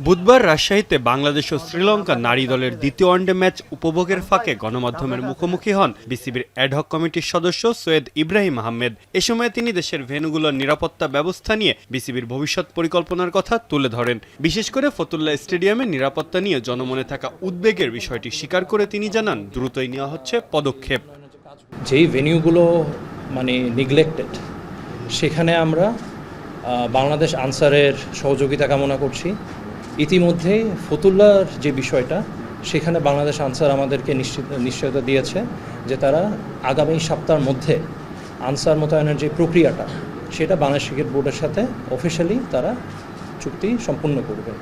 বুধবার রাজশাহীতে বাংলাদেশ ও শ্রীলঙ্কা নারী দলের দ্বিতীয় ওয়ানডে ম্যাচ উপভোগের ফাঁকে গণমাধ্যমের মুখোমুখি হন বিসিবির অ্যাডহক কমিটির সদস্য সৈয়দ ইব্রাহিম আহমেদ। এ সময় তিনি দেশের ভেন্যুগুলোর নিরাপত্তা ব্যবস্থা নিয়ে বিসিবির ভবিষ্যৎ পরিকল্পনার কথা তুলে ধরেন। বিশেষ করে ফতুল্লা স্টেডিয়ামের নিরাপত্তা নিয়ে জনমনে থাকা উদ্বেগের বিষয়টি স্বীকার করে তিনি জানান, দ্রুতই নেওয়া হচ্ছে পদক্ষেপ। যেই ভেন্যুগুলো নেগলেক্টেড, সেখানে আমরা বাংলাদেশ আনসারের সহযোগিতা কামনা করছি। ইতিমধ্যে ফতুল্লার যে বিষয়টা, সেখানে বাংলাদেশ আনসার আমাদেরকে নিশ্চয়তা দিয়েছে যে তারা আগামী সপ্তাহের মধ্যে আনসার মোতায়েনের যে প্রক্রিয়াটা, সেটা বাংলাদেশ ক্রিকেট বোর্ডের সাথে অফিসিয়ালি তারা চুক্তি সম্পূর্ণ করবে।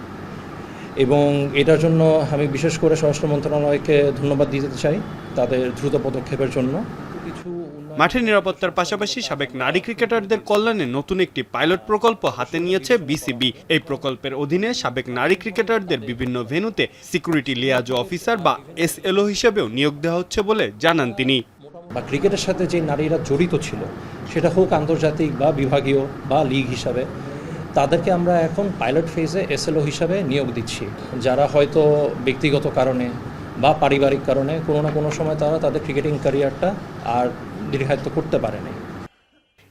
এবং এটার জন্য আমি বিশেষ করে স্বরাষ্ট্র মন্ত্রণালয়কে ধন্যবাদ দিতে চাই তাদের দ্রুত পদক্ষেপের জন্য। মাঠের নিরাপত্তার পাশাপাশি সাবেক নারী ক্রিকেটারদের কল্যাণে নতুন একটি পাইলট প্রকল্প হাতে নিয়েছে বিসিবি। এই প্রকল্পের অধীনে সাবেক নারী ক্রিকেটারদের বিভিন্ন ভেন্যুতে সিকিউরিটি লিয়াজো অফিসার বা এসএলও হিসেবেও নিয়োগ দেওয়া হচ্ছে বলে জানান তিনি। বা ক্রিকেটের সাথে যে নারীরা জড়িত ছিল, সেটা হোক আন্তর্জাতিক বা বিভাগীয় বা লিগ হিসাবে, তাদেরকে আমরা এখন পাইলট ফেজে এসএলও হিসাবে নিয়োগ দিচ্ছি, যারা হয়তো ব্যক্তিগত কারণে বা পারিবারিক কারণে কোনো না কোনো সময় তারা তাদের ক্রিকেটিং ক্যারিয়ারটা আর দীর্ঘায়িত করতে পারেনি।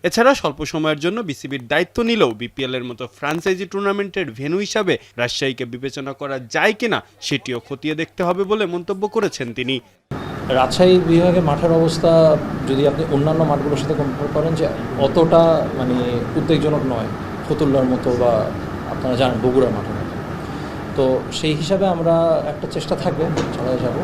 এছাড়া স্বল্প সময়ের জন্য বিসিবির দায়িত্ব নিলেও বিপিএল এর মতো ফ্র্যাঞ্চাইজি টুর্নামেন্টের ভেন্যু হিসাবে রাজশাহীকে বিবেচনা করা যায় কিনা সেটিও খতিয়ে দেখতে হবে বলে মন্তব্য করেছেন তিনি। রাজশাহী বিভাগে মাঠের অবস্থা যদি আপনি অন্যান্য মাঠগুলোর সাথে কম্পেয়ার করেন, যে অতটা উদ্বেগজনক নয় ফতুল্লার মতো বা আপনারা জানেন বগুড়ার মাঠের মতো। তো সেই হিসাবে আমরা একটা চেষ্টা থাকবে, চালিয়ে যাব।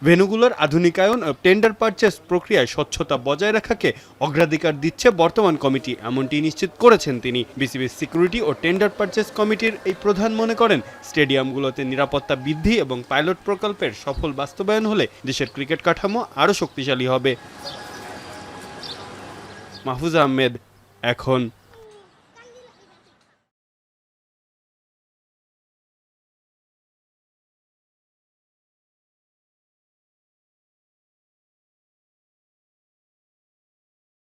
ভেন্যুগুলোর আধুনিকায়ন ও টেন্ডার পারচেজ প্রক্রিয়ায় স্বচ্ছতা বজায় রাখাকে অগ্রাধিকার দিচ্ছে বর্তমান কমিটি, এমনটি নিশ্চিত করেছেন তিনি। বিসিবির সিকিউরিটি ও টেন্ডার পারচেজ কমিটির এই প্রধান মনে করেন, স্টেডিয়ামগুলোতে নিরাপত্তা বৃদ্ধি এবং পাইলট প্রকল্পের সফল বাস্তবায়ন হলে দেশের ক্রিকেট কাঠামো আরও শক্তিশালী হবে। মাহফুজ আহমেদ, এখন।